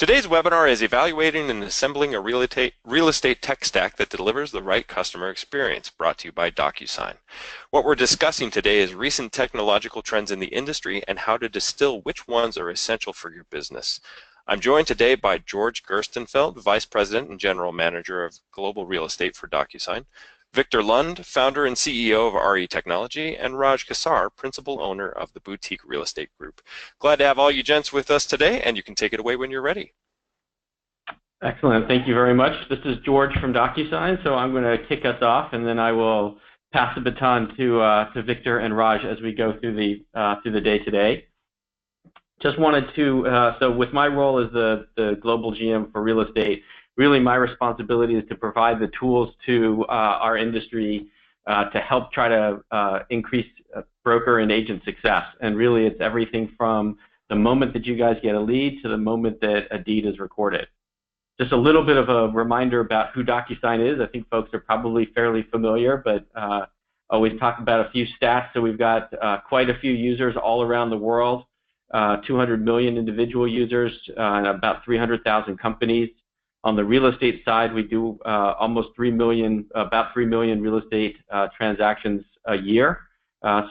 Today's webinar is evaluating and assembling a real estate tech stack that delivers the right customer experience, brought to you by Docusign. What we're discussing today is recent technological trends in the industry and how to distill which ones are essential for your business. I'm joined today by Georg Gerstenfeld, Vice President and General Manager of Global Real Estate for Docusign, Victor Lund, Founder and CEO of RE Technology, and Raj Qsar, Principal Owner of the Boutique Real Estate Group. Glad to have all you gents with us today, and you can take it away when you're ready. Excellent. Thank you very much. This is George from Docusign, so I'm going to kick us off, and then I will pass the baton to Victor and Raj as we go through the day today. Just wanted to, so with my role as the global GM for real estate, really my responsibility is to provide the tools to our industry to help try to increase broker and agent success. And really it's everything from the moment that you guys get a lead to the moment that a deed is recorded. Just a little bit of a reminder about who Docusign is. I think folks are probably fairly familiar, but always talk about a few stats. So we've got quite a few users all around the world, 200 million individual users, and about 300,000 companies. On the real estate side, we do almost 3 million, about 3 million real estate transactions a year.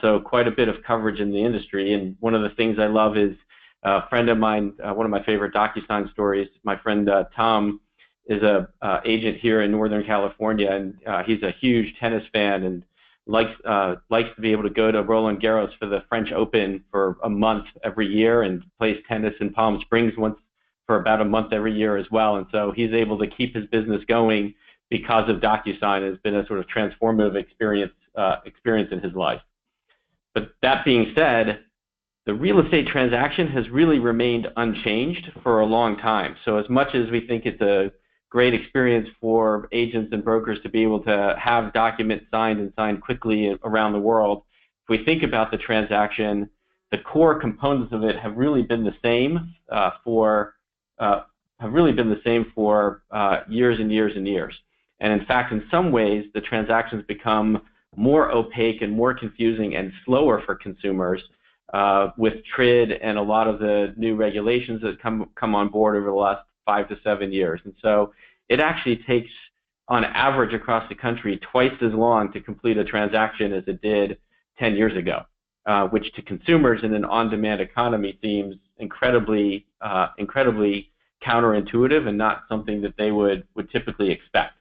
So quite a bit of coverage in the industry. And one of the things I love is a friend of mine, one of my favorite Docusign stories, my friend Tom is a agent here in Northern California, and he's a huge tennis fan and likes to be able to go to Roland Garros for the French Open for a month every year and plays tennis in Palm Springs once for about a month every year as well. And so he's able to keep his business going because of Docusign. It's been a sort of transformative experience in his life. But that being said, the real estate transaction has really remained unchanged for a long time. So as much as we think it's a great experience for agents and brokers to be able to have documents signed and signed quickly around the world, if we think about the transaction, the core components of it have really been the same for years and years and years. And in fact, in some ways, the transactions become more opaque and more confusing and slower for consumers with TRID and a lot of the new regulations that come on board over the last 5 to 7 years. And so it actually takes, on average across the country, twice as long to complete a transaction as it did 10 years ago, which to consumers in an on-demand economy seems incredibly counterintuitive and not something that they would typically expect.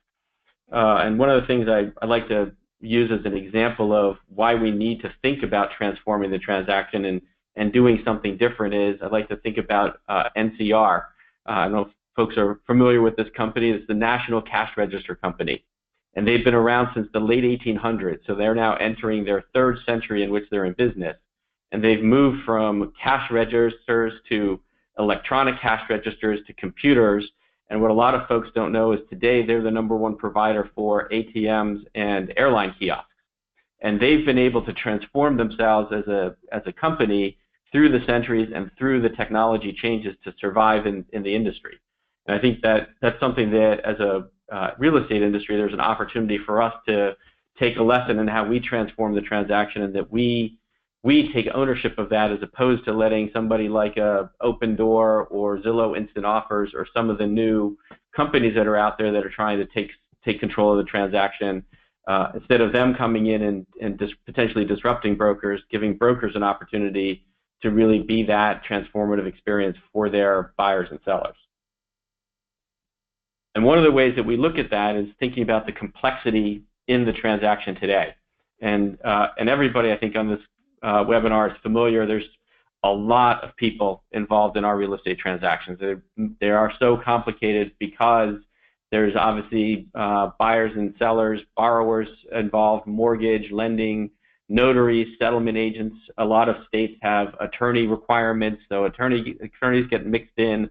And one of the things I like to use as an example of why we need to think about transforming the transaction and doing something different is I like to think about NCR. I don't know if folks are familiar with this company. It's the National Cash Register Company. And they've been around since the late 1800s, so they're now entering their third century in which they're in business. And they've moved from cash registers to electronic cash registers to computers. And what a lot of folks don't know is today they're the #1 provider for ATMs and airline kiosks. And they've been able to transform themselves as a company through the centuries and through the technology changes to survive in the industry. And I think that's something that as a real estate industry, there's an opportunity for us to take a lesson in how we transform the transaction and that we take ownership of that as opposed to letting somebody like Open Door or Zillow Instant Offers or some of the new companies that are out there that are trying to take control of the transaction. Instead of them coming in and potentially disrupting brokers, giving brokers an opportunity to really be that transformative experience for their buyers and sellers. And one of the ways that we look at that is thinking about the complexity in the transaction today. And everybody, I think, on this webinar is familiar. There's a lot of people involved in our real estate transactions. They are so complicated because there's obviously buyers and sellers, borrowers involved, mortgage, lending, notaries, settlement agents. A lot of states have attorney requirements, so attorneys get mixed in.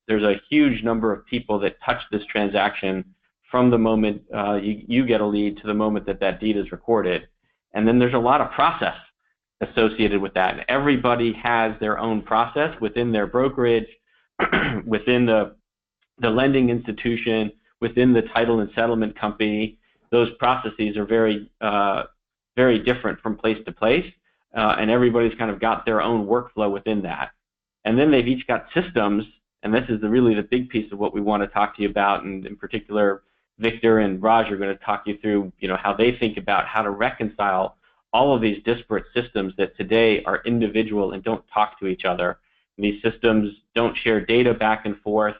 There's a huge number of people that touch this transaction from the moment you get a lead to the moment that deed is recorded. And then there's a lot of process associated with that. And everybody has their own process within their brokerage, within the lending institution, within the title and settlement company. Those processes are very different from place to place, and everybody's kind of got their own workflow within that. And then they've each got systems And this is really the big piece of what we want to talk to you about, and in particular, Victor and Raj are going to talk you through, how they think about how to reconcile all of these disparate systems that today are individual and don't talk to each other. And these systems don't share data back and forth.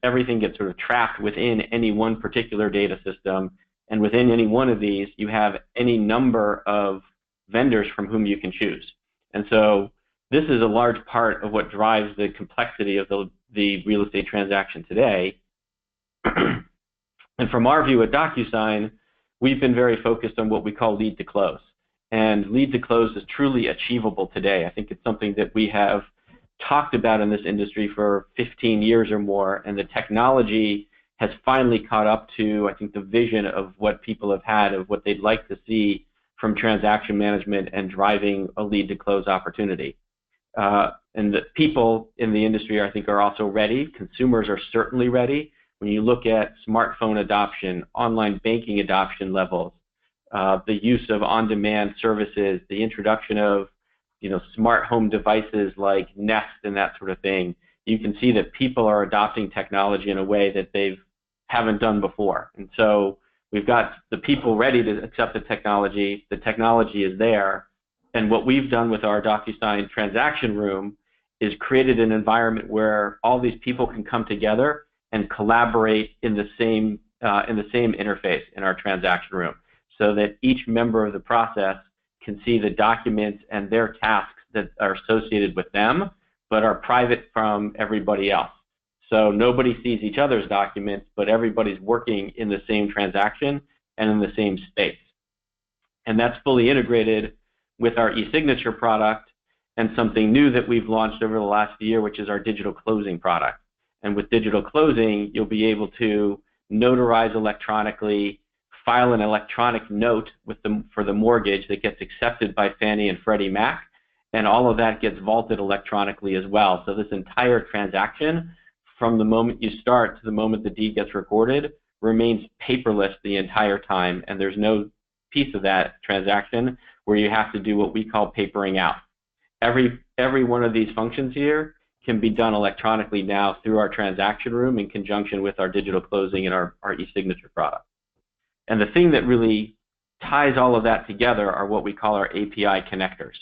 Everything gets sort of trapped within any one particular data system, and within any one of these, you have any number of vendors from whom you can choose. And so this is a large part of what drives the complexity of the real estate transaction today. And from our view at Docusign, we've been very focused on what we call lead to close. And lead to close is truly achievable today. I think it's something that we have talked about in this industry for 15 years or more, and the technology has finally caught up to, I think, the vision of what people have had of what they'd like to see from transaction management and driving a lead to close opportunity. And the people in the industry, I think, are also ready. Consumers are certainly ready. When you look at smartphone adoption, online banking adoption levels, the use of on-demand services, the introduction of smart home devices like Nest and that sort of thing, you can see that people are adopting technology in a way that they haven't done before. And so we've got the people ready to accept the technology is there, and what we've done with our Docusign transaction room is created an environment where all these people can come together and collaborate in the same interface in our transaction room, so that each member of the process can see the documents and their tasks that are associated with them, but are private from everybody else. So nobody sees each other's documents, but everybody's working in the same transaction and in the same space. And that's fully integrated with our e-signature product and something new that we've launched over the last year, which is our digital closing product. And with digital closing, you'll be able to notarize electronically, file an electronic note for the mortgage that gets accepted by Fannie and Freddie Mac, and all of that gets vaulted electronically as well. So this entire transaction, from the moment you start to the moment the deed gets recorded, remains paperless the entire time, and there's no piece of that transaction where you have to do what we call papering out. Every one of these functions here can be done electronically now through our transaction room in conjunction with our digital closing and our e-signature product. And the thing that really ties all of that together are what we call our API connectors.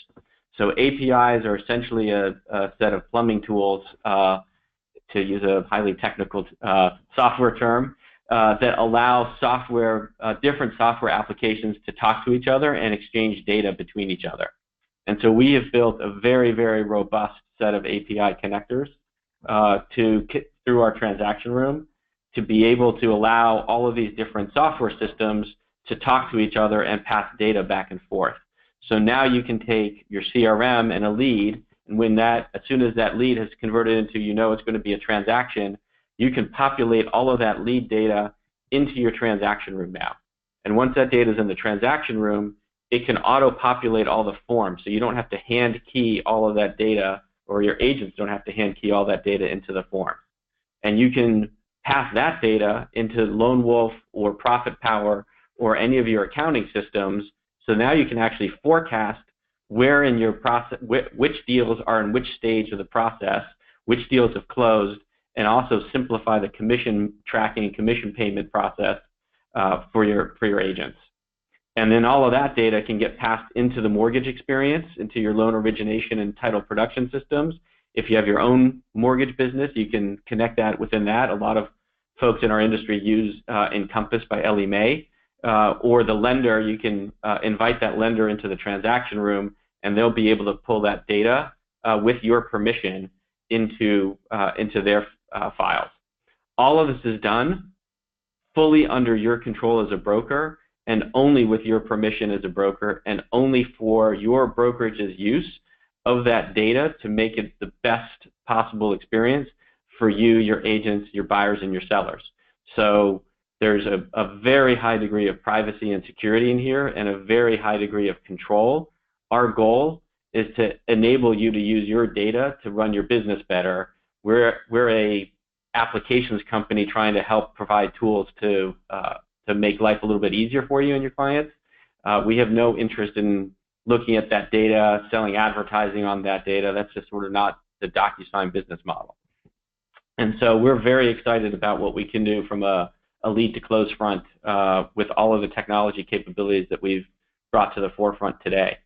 So APIs are essentially a set of plumbing tools, to use a highly technical software term, that allow different software applications to talk to each other and exchange data between each other. And so we have built a very, very robust set of API connectors through our transaction room to be able to allow all of these different software systems to talk to each other and pass data back and forth. So now you can take your CRM and a lead, and as soon as that lead has converted into, it's going to be a transaction, you can populate all of that lead data into your transaction room now. And once that data is in the transaction room, it can auto-populate all the forms, so you don't have to hand key all of that data, or your agents don't have to hand key all that data into the form. And you can pass that data into Lone Wolf or Profit Power or any of your accounting systems, so now you can actually forecast where in your process, which deals are in which stage of the process, which deals have closed, and also simplify the commission tracking and commission payment process for your agents. And then all of that data can get passed into the mortgage experience, into your loan origination and title production systems. If you have your own mortgage business, you can connect that within that. A lot of folks in our industry use Encompass by Ellie Mae. Or the lender, you can invite that lender into the transaction room, and they'll be able to pull that data with your permission into their files. All of this is done fully under your control as a broker, and only with your permission as a broker, and only for your brokerage's use of that data to make it the best possible experience for you, your agents, your buyers, and your sellers. So there's a very high degree of privacy and security in here, and a very high degree of control. Our goal is to enable you to use your data to run your business better. We're a applications company trying to help provide tools to make life a little bit easier for you and your clients. We have no interest in looking at that data, selling advertising on that data. That's just sort of not the Docusign business model. And so we're very excited about what we can do from a lead to close front with all of the technology capabilities that we've brought to the forefront today.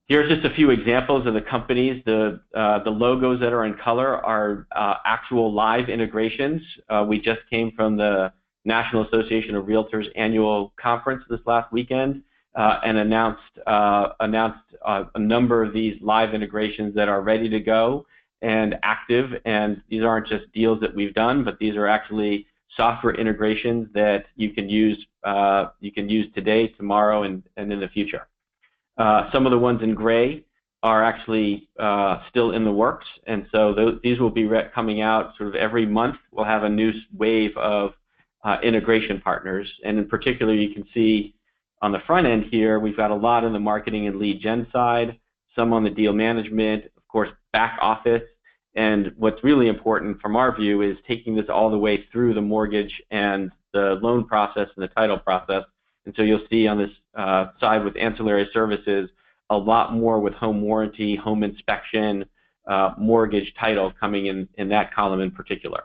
Here's just a few examples of the companies. The logos that are in color are actual live integrations. We just came from the National Association of Realtors annual conference this last weekend and announced a number of these live integrations that are ready to go and active. And these aren't just deals that we've done, but these are actually software integrations that you can use today, tomorrow, and in the future. Some of the ones in gray are actually still in the works, and so these will be coming out sort of every month. We'll have a new wave of integration partners, and in particular, you can see on the front end here, we've got a lot on the marketing and lead gen side, some on the deal management, of course, back office, and what's really important from our view is taking this all the way through the mortgage and the loan process and the title process. And so you'll see on this side with ancillary services, a lot more with home warranty, home inspection, mortgage title coming in that column in particular.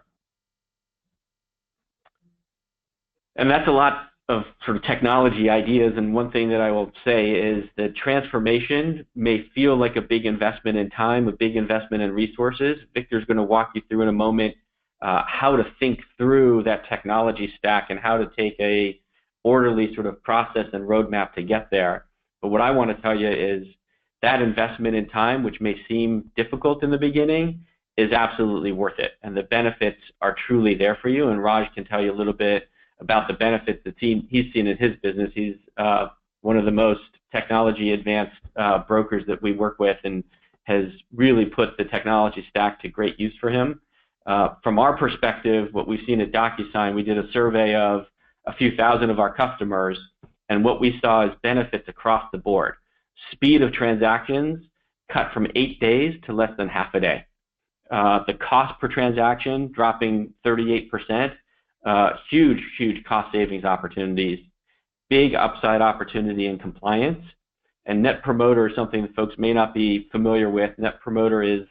And that's a lot of sort of technology ideas, and one thing that I will say is that transformation may feel like a big investment in time, a big investment in resources. Victor's going to walk you through in a moment how to think through that technology stack and how to take a orderly sort of process and roadmap to get there. But what I want to tell you is that investment in time, which may seem difficult in the beginning, is absolutely worth it. And the benefits are truly there for you. And Raj can tell you a little bit about the benefits that he's seen in his business. He's one of the most technology advanced brokers that we work with and has really put the technology stack to great use for him. From our perspective, what we've seen at Docusign, we did a survey of a few thousand of our customers, and what we saw is benefits across the board. Speed of transactions cut from 8 days to less than half a day. The cost per transaction dropping 38%. Huge, huge cost savings opportunities. Big upside opportunity in compliance. And Net Promoter is something that folks may not be familiar with. Net Promoter is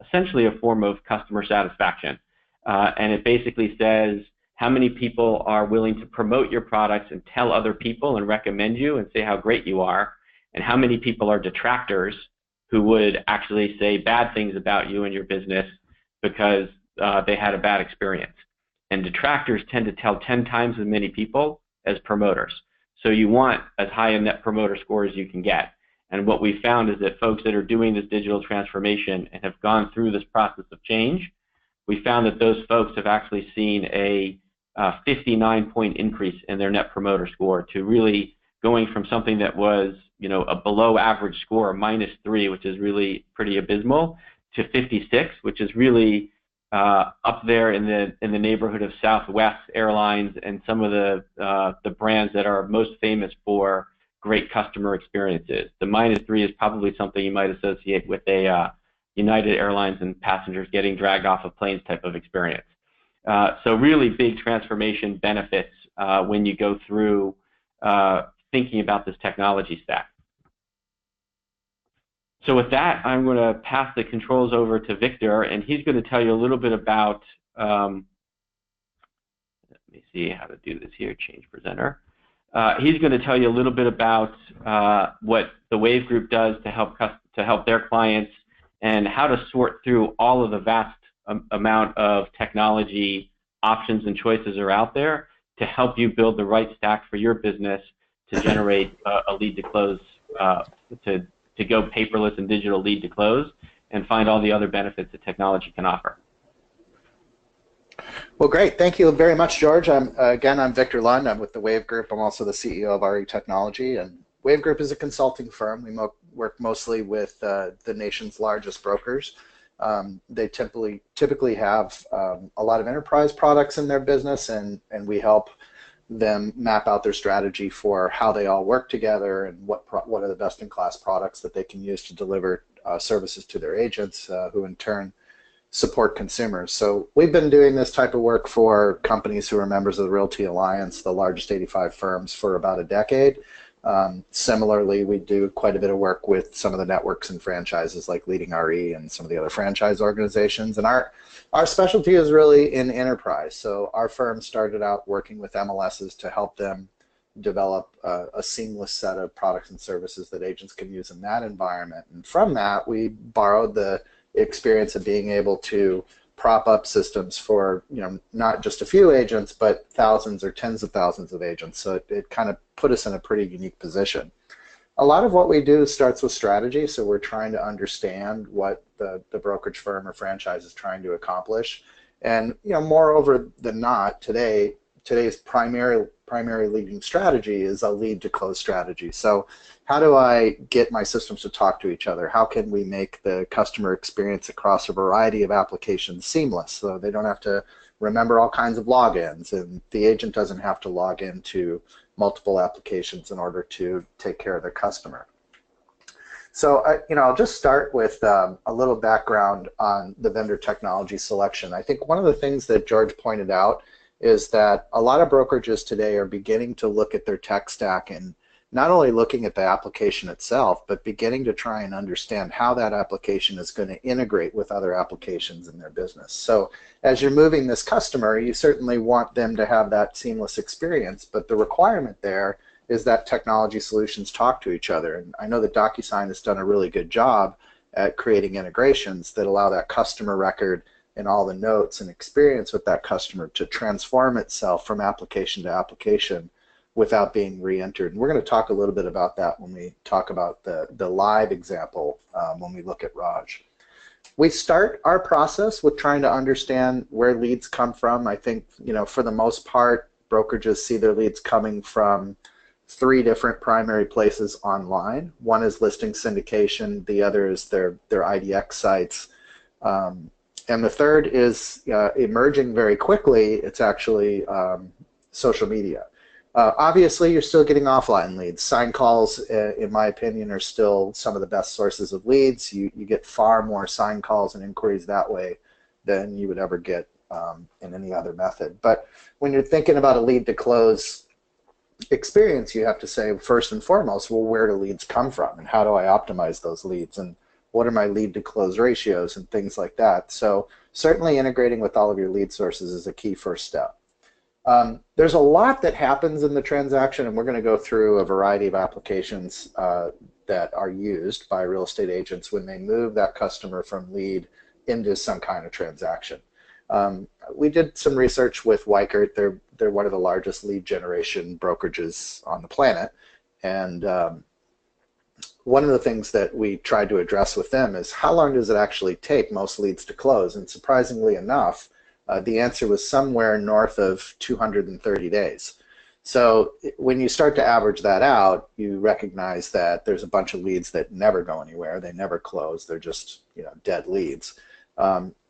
essentially a form of customer satisfaction. And it basically says how many people are willing to promote your products and tell other people and recommend you and say how great you are, and how many people are detractors who would actually say bad things about you and your business because they had a bad experience. And detractors tend to tell 10 times as many people as promoters. So you want as high a Net Promoter score as you can get. And what we found is that folks that are doing this digital transformation and have gone through this process of change, we found that those folks have actually seen a 59-point increase in their Net Promoter score to really going from something that was, you know, a below average score, -3, which is really pretty abysmal, to 56, which is really up there in the neighborhood of Southwest Airlines and some of the brands that are most famous for great customer experiences. The -3 is probably something you might associate with a United Airlines and passengers getting dragged off of planes type of experience. So really big transformation benefits when you go through thinking about this technology stack. So with that, I'm going to pass the controls over to Victor, and he's going to tell you a little bit about, let me see how to do this here, change presenter. He's going to tell you a little bit about what the Wav Group does to help their clients and how to sort through all of the vast amount of technology options and choices are out there to help you build the right stack for your business to generate a lead to close, to go paperless and digital lead to close and find all the other benefits that technology can offer. Well, great. Thank you very much, George. I'm Victor Lund. I'm with the Wav Group. I'm also the CEO of RE Technology. And Wav Group is a consulting firm. We work mostly with the nation's largest brokers. They typically have a lot of enterprise products in their business, and we help them map out their strategy for how they all work together and what are the best-in-class products that they can use to deliver services to their agents, who in turn support consumers. So we've been doing this type of work for companies who are members of the Realty Alliance, the largest 85 firms, for about a decade. Similarly, we do quite a bit of work with some of the networks and franchises like Leading RE and some of the other franchise organizations. And our specialty is really in enterprise. So our firm started out working with MLSs to help them develop a seamless set of products and services that agents can use in that environment. And from that, we borrowed the experience of being able to prop up systems for, not just a few agents, but thousands or tens of thousands of agents. So it kind of put us in a pretty unique position. A lot of what we do starts with strategy, so we're trying to understand what the brokerage firm or franchise is trying to accomplish. And moreover than not, today's primary leading strategy is a lead to close strategy. So how do I get my systems to talk to each other? How can we make the customer experience across a variety of applications seamless so they don't have to remember all kinds of logins and the agent doesn't have to log into multiple applications in order to take care of their customer? So I'll just start with a little background on the vendor technology selection. I think one of the things that George pointed out is that a lot of brokerages today are beginning to look at their tech stack and not only looking at the application itself, but beginning to try and understand how that application is going to integrate with other applications in their business. So as you're moving this customer, you certainly want them to have that seamless experience, but the requirement there is that technology solutions talk to each other. And I know that Docusign has done a really good job at creating integrations that allow that customer record and all the notes and experience with that customer to transform itself from application to application without being re-entered. And we're going to talk a little bit about that when we talk about the live example when we look at Raj. We start our process with trying to understand where leads come from. I think, for the most part, brokerages see their leads coming from 3 different primary places online. One is listing syndication, the other is their IDX sites, and the third is emerging very quickly. It's actually social media. Obviously, you're still getting offline leads. Sign calls, in my opinion, are still some of the best sources of leads. You get far more sign calls and inquiries that way than you would ever get in any other method. But when you're thinking about a lead to close experience, you have to say, first and foremost, well, where do leads come from and how do I optimize those leads and what are my lead to close ratios and things like that. So certainly integrating with all of your lead sources is a key first step. There's a lot that happens in the transaction, and we're going to go through a variety of applications that are used by real estate agents when they move that customer from lead into some kind of transaction. We did some research with Weichert. They're one of the largest lead generation brokerages on the planet, and one of the things that we tried to address with them is how long does it actually take most leads to close? And surprisingly enough, the answer was somewhere north of 230 days. So when you start to average that out, you recognize that there's a bunch of leads that never go anywhere. They never close. They're just dead leads.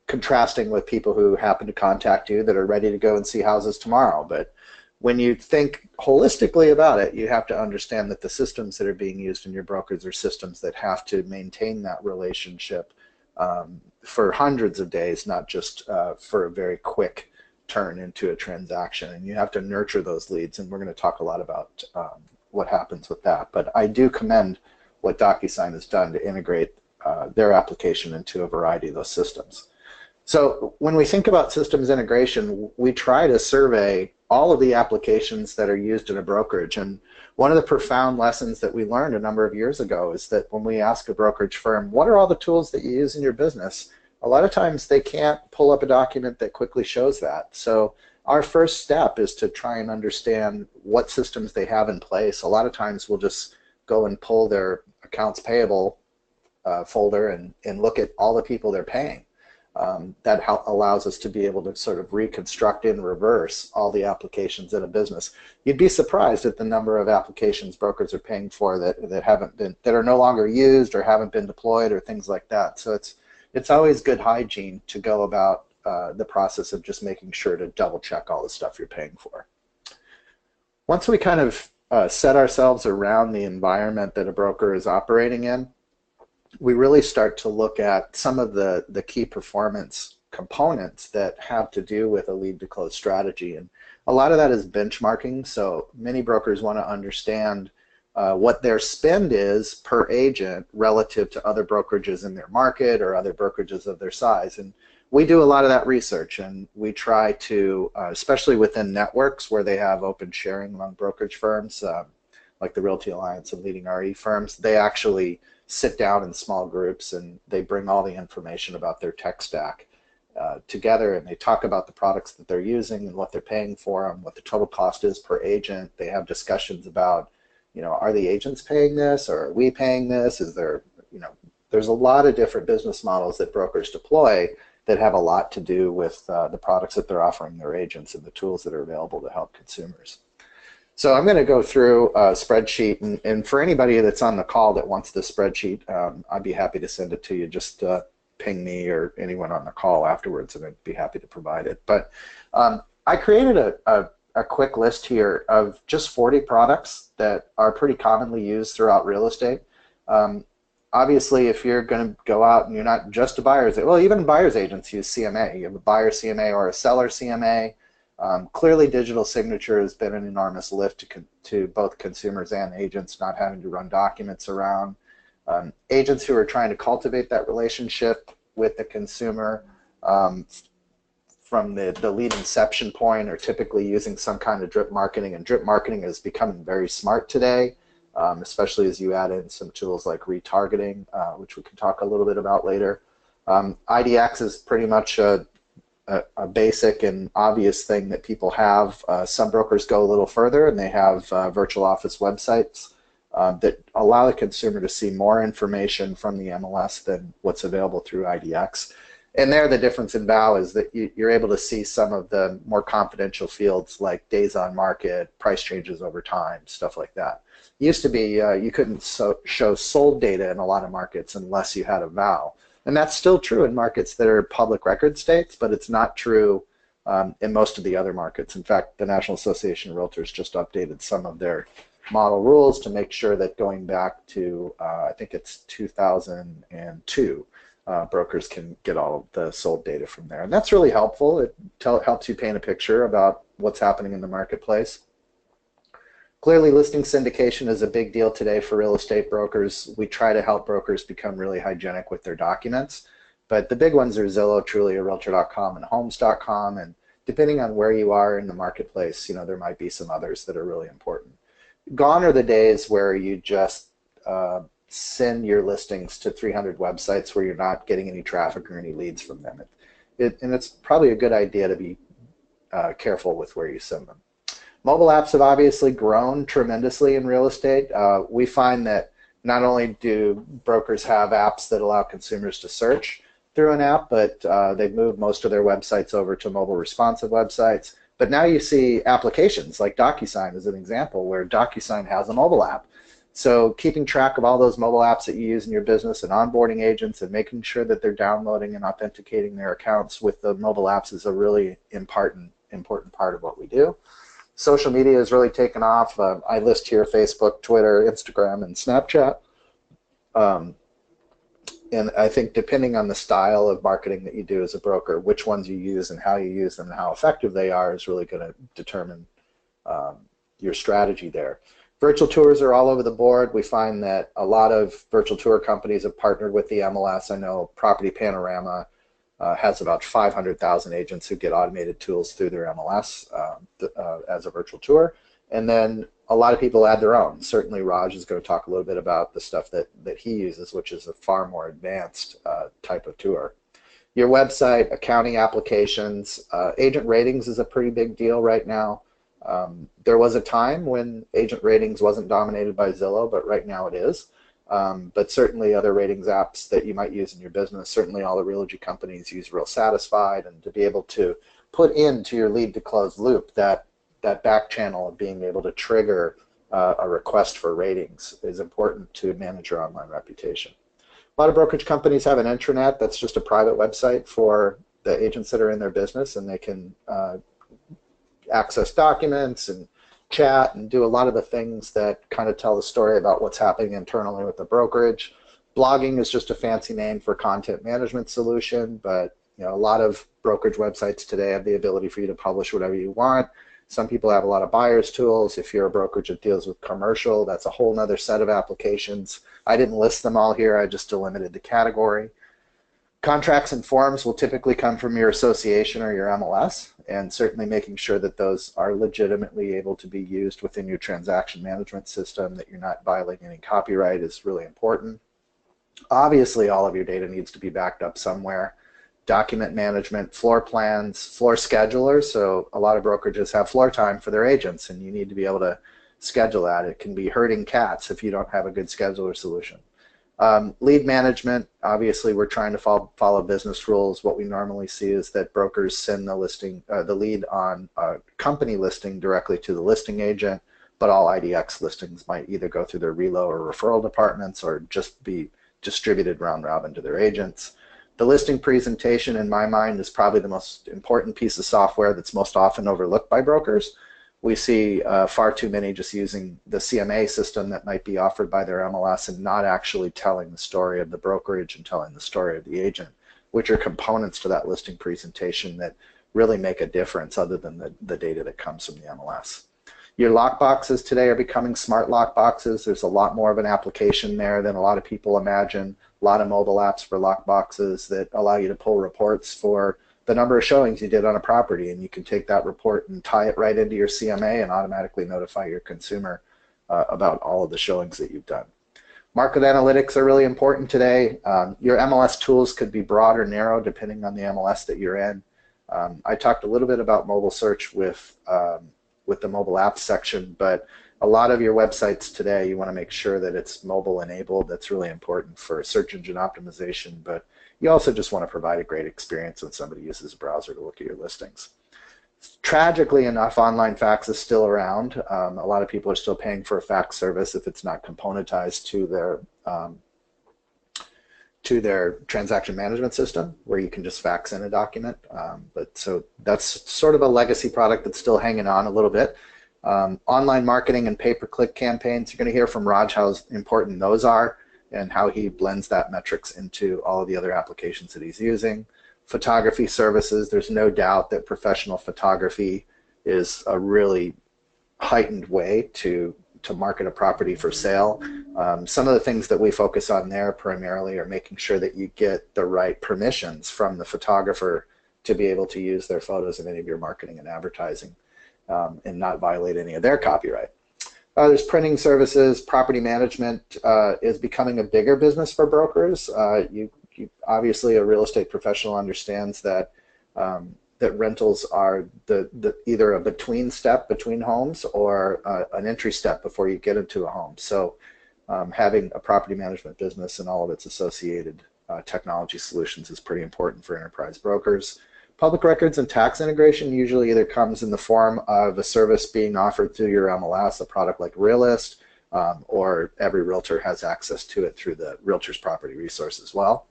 Contrasting with people who happen to contact you that are ready to go and see houses tomorrow. But when you think holistically about it, you have to understand that the systems that are being used in your brokers are systems that have to maintain that relationship for hundreds of days, not just for a very quick turn into a transaction. And you have to nurture those leads, and we're going to talk a lot about what happens with that. But I do commend what Docusign has done to integrate their application into a variety of those systems. So when we think about systems integration, we try to survey all of the applications that are used in a brokerage. And one of the profound lessons that we learned a number of years ago is that when we ask a brokerage firm, what are all the tools that you use in your business? A lot of times they can't pull up a document that quickly shows that. So our first step is to try and understand what systems they have in place. A lot of times we'll just go and pull their accounts payable folder and look at all the people they're paying. That allows us to be able to sort of reconstruct in reverse all the applications in a business. You'd be surprised at the number of applications brokers are paying for that are no longer used or haven't been deployed or things like that. So it's always good hygiene to go about the process of just making sure to double check all the stuff you're paying for. Once we kind of set ourselves around the environment that a broker is operating in, we really start to look at some of the key performance components that have to do with a lead to close strategy. And a lot of that is benchmarking. So many brokers want to understand what their spend is per agent relative to other brokerages in their market or other brokerages of their size. And we do a lot of that research, and we try to, especially within networks where they have open sharing among brokerage firms, like the Realty Alliance and leading RE firms, they actually sit down in small groups and they bring all the information about their tech stack together, and they talk about the products that they're using and what they're paying for them, what the total cost is per agent. They have discussions about, are the agents paying this, or are we paying this? Is there, there's a lot of different business models that brokers deploy that have a lot to do with the products that they're offering their agents and the tools that are available to help consumers. So I'm going to go through a spreadsheet, and for anybody that's on the call that wants the spreadsheet, I'd be happy to send it to you. Just ping me or anyone on the call afterwards, and I'd be happy to provide it. But I created a quick list here of just 40 products that are pretty commonly used throughout real estate. Obviously, if you're going to go out and you're not just a buyer's, well, even buyer's agents use CMA. You have a buyer CMA or a seller CMA. Clearly, digital signature has been an enormous lift to both consumers and agents, not having to run documents around. Agents who are trying to cultivate that relationship with the consumer from the lead inception point are typically using some kind of drip marketing, and drip marketing is becoming very smart today, especially as you add in some tools like retargeting, which we can talk a little bit about later. IDX is pretty much a basic and obvious thing that people have. Some brokers go a little further, and they have virtual office websites that allow the consumer to see more information from the MLS than what's available through IDX. And there, the difference in VAL is that you're able to see some of the more confidential fields like days on market, price changes over time, stuff like that. It used to be you couldn't show sold data in a lot of markets unless you had a VAL. And that's still true in markets that are public record states, but it's not true in most of the other markets. In fact, the National Association of Realtors just updated some of their model rules to make sure that going back to, I think it's 2002, brokers can get all of the sold data from there. And that's really helpful. It helps you paint a picture about what's happening in the marketplace. Clearly, listing syndication is a big deal today for real estate brokers. We try to help brokers become really hygienic with their documents, but the big ones are Zillow, Trulia, Realtor.com, and Homes.com, and depending on where you are in the marketplace, there might be some others that are really important. Gone are the days where you just send your listings to 300 websites where you're not getting any traffic or any leads from them. And it's probably a good idea to be careful with where you send them. Mobile apps have obviously grown tremendously in real estate. We find that not only do brokers have apps that allow consumers to search through an app, but they've moved most of their websites over to mobile responsive websites. But now you see applications like Docusign as an example, where Docusign has a mobile app. So keeping track of all those mobile apps that you use in your business and onboarding agents and making sure that they're downloading and authenticating their accounts with the mobile apps is a really important part of what we do. Social media has really taken off. I list here Facebook, Twitter, Instagram, and Snapchat. And I think depending on the style of marketing that you do as a broker, which ones you use and how you use them and how effective they are is really going to determine your strategy there. Virtual tours are all over the board. We find that a lot of virtual tour companies have partnered with the MLS. I know Property Panorama has about 500,000 agents who get automated tools through their MLS as a virtual tour. And then a lot of people add their own. Certainly Raj is going to talk a little bit about the stuff that he uses, which is a far more advanced type of tour. Your website, accounting applications, agent ratings is a pretty big deal right now. There was a time when agent ratings wasn't dominated by Zillow, but right now it is. But certainly other ratings apps that you might use in your business, certainly all the Realogy companies use Real Satisfied, and to be able to put into your lead to close loop that back channel of being able to trigger a request for ratings is important to manage your online reputation. A lot of brokerage companies have an intranet that's just a private website for the agents that are in their business, and they can access documents and chat and do a lot of the things that kind of tell the story about what's happening internally with the brokerage. Blogging is just a fancy name for content management solution, but a lot of brokerage websites today have the ability for you to publish whatever you want. Some people have a lot of buyer's tools. If you're a brokerage that deals with commercial, that's a whole nother set of applications. I didn't list them all here. I just delimited the category. Contracts and forms will typically come from your association or your MLS, and certainly making sure that those are legitimately able to be used within your transaction management system, that you're not violating any copyright is really important. Obviously, all of your data needs to be backed up somewhere. Document management, floor plans, floor schedulers. So a lot of brokerages have floor time for their agents, and you need to be able to schedule that. It can be herding cats if you don't have a good scheduler solution. Lead management, obviously we're trying to follow business rules. What we normally see is that brokers send the lead on a company listing directly to the listing agent, but all IDX listings might either go through their reload or referral departments or just be distributed round robin to their agents. The listing presentation, in my mind, is probably the most important piece of software that's most often overlooked by brokers. We see far too many just using the CMA system that might be offered by their MLS and not actually telling the story of the brokerage and telling the story of the agent, which are components to that listing presentation that really make a difference other than the data that comes from the MLS. Your lockboxes today are becoming smart lockboxes. There's a lot more of an application there than a lot of people imagine. A lot of mobile apps for lockboxes that allow you to pull reports for the number of showings you did on a property, and you can take that report and tie it right into your CMA and automatically notify your consumer about all of the showings that you've done. Market analytics are really important today. Your MLS tools could be broad or narrow depending on the MLS that you're in. I talked a little bit about mobile search with the mobile apps section, but a lot of your websites today, you want to make sure that it's mobile enabled. That's really important for search engine optimization, but you also just want to provide a great experience when somebody uses a browser to look at your listings. Tragically enough, online fax is still around. A lot of people are still paying for a fax service if it's not componentized to their transaction management system, where you can just fax in a document. So that's sort of a legacy product that's still hanging on a little bit. Online marketing and pay-per-click campaigns, you're going to hear from Raj how important those are and how he blends that metrics into all of the other applications that he's using. Photography services, there's no doubt that professional photography is a really heightened way to market a property for sale. Some of the things that we focus on there primarily are making sure that you get the right permissions from the photographer to be able to use their photos in any of your marketing and advertising and not violate any of their copyright. There's printing services. Property management is becoming a bigger business for brokers. Obviously, a real estate professional understands that that rentals are either a between step between homes or an entry step before you get into a home. So having a property management business and all of its associated technology solutions is pretty important for enterprise brokers. Public records and tax integration usually either comes in the form of a service being offered through your MLS, a product like Realist, or every realtor has access to it through the Realtor's Property Resource as well.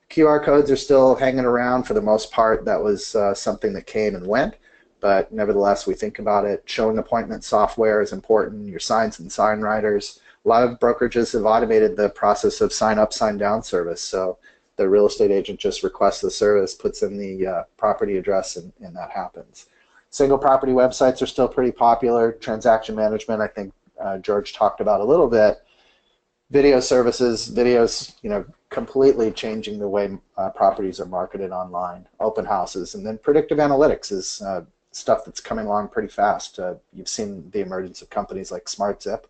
QR codes are still hanging around for the most part. That was something that came and went, but nevertheless we think about it. Showing appointment software is important, your signs and sign writers. A lot of brokerages have automated the process of sign up, sign down service. So the real estate agent just requests the service, puts in the property address, and that happens. Single property websites are still pretty popular. Transaction management, I think George talked about a little bit. Video services, videos, completely changing the way properties are marketed online. Open houses, and then predictive analytics is stuff that's coming along pretty fast. You've seen the emergence of companies like SmartZip,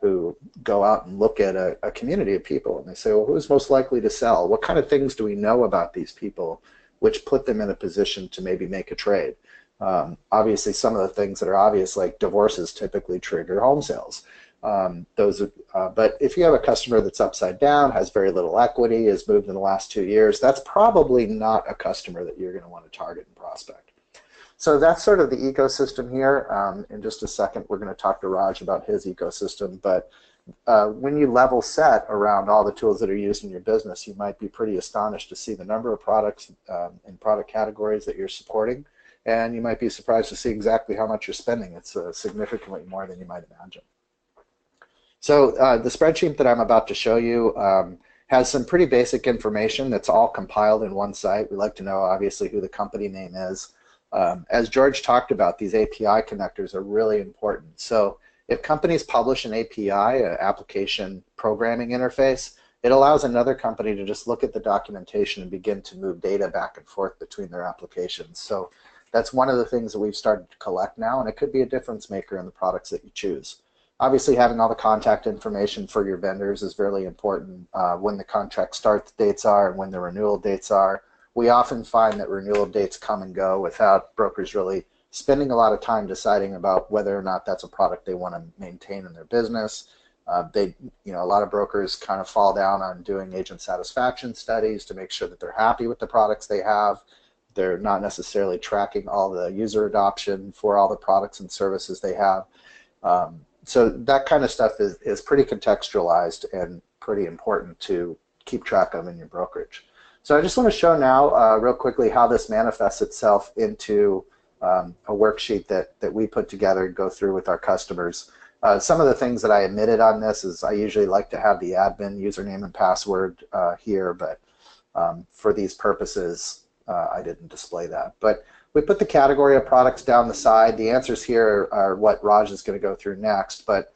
who go out and look at a community of people and they say, well, who's most likely to sell? What kind of things do we know about these people which put them in a position to maybe make a trade? Obviously, some of the things that are obvious, like divorces, typically trigger home sales. But if you have a customer that's upside down, has very little equity, has moved in the last 2 years, that's probably not a customer that you're going to want to target and prospect. So that's sort of the ecosystem here. In just a second, we're going to talk to Raj about his ecosystem. But when you level set around all the tools that are used in your business, you might be pretty astonished to see the number of products and product categories that you're supporting. And you might be surprised to see exactly how much you're spending. It's significantly more than you might imagine. So the spreadsheet that I'm about to show you has some pretty basic information that's all compiled in one site. We like to know, obviously, who the company name is. As George talked about, these API connectors are really important. So if companies publish an API, an application programming interface, it allows another company to just look at the documentation and begin to move data back and forth between their applications. So that's one of the things that we've started to collect now, and it could be a difference maker in the products that you choose. Obviously, having all the contact information for your vendors is really important, when the contract start dates are and when the renewal dates are. We often find that renewal dates come and go without brokers really spending a lot of time deciding about whether or not that's a product they want to maintain in their business. A lot of brokers kind of fall down on doing agent satisfaction studies to make sure that they're happy with the products they have. They're not necessarily tracking all the user adoption for all the products and services they have. So that kind of stuff is pretty contextualized and pretty important to keep track of in your brokerage. So I just want to show now real quickly how this manifests itself into a worksheet that we put together and go through with our customers. Some of the things that I omitted on this is I usually like to have the admin username and password here, but for these purposes I didn't display that. But we put the category of products down the side. The answers here are what Raj is going to go through next, but